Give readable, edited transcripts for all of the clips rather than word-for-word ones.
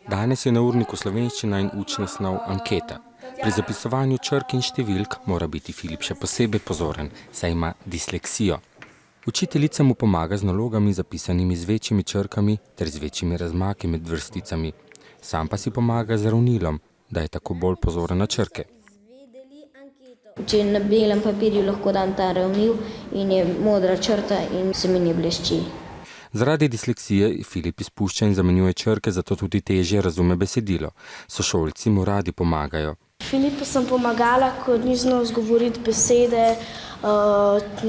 Danes je na urniku Slovenščina in učna snov anketa. Pri zapisovanju črk in številk mora biti Filip še posebej pozoren, saj ima disleksijo. Učiteljica mu pomaga z nalogami zapisanimi z večjimi črkami ter z večjimi razmaki med vrsticami. Sam pa si pomaga z ravnilom, da je tako bolj pozoren na črke. Če na belem papirju lahko dam ta ravnil in je modra črta in se mi ne blešči. Zaradi disleksije Filip izpušča in zamenjuje črke, zato tudi težje razume besedilo. Sošolci mu radi pomagajo. Filipu sem pomagala, ko ni znal izgovoriti besede,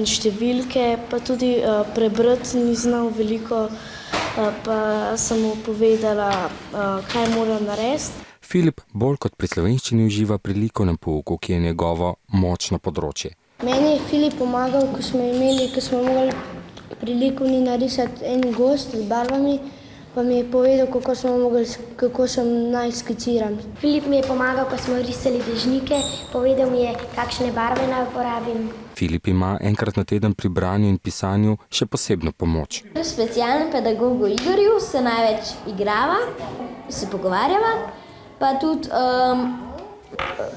številke, pa tudi prebrati ni znal veliko, pa sem mu povedala, kaj mora narediti. Filip bolj kot pri slovenščini uživa pri likovnem pouku, ki je njegovo močno področje. Meni je Filip pomagal, ko smo mogli pri likovni narisati en gozd z barvami, pa mi je povedal, kako sem naj skiciram. Filip mi je pomagal, ko smo risali dežnike, povedal mi je, kakšne barve naj uporabim. Filip ima enkrat na teden pri branju in pisanju še posebno pomoč. S specialnim pedagogom Igorju se največ igrava, se pogovarjava, pa tudi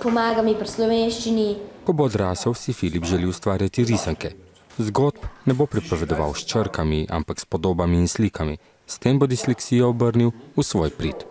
pomaga mi pri slovenščini. Ko bo odrasel, si Filip želi ustvarjati risanke. Zgodb ne bo pripovedoval s črkami, ampak s podobami in slikami. S tem bo disleksijo obrnil v svoj prid.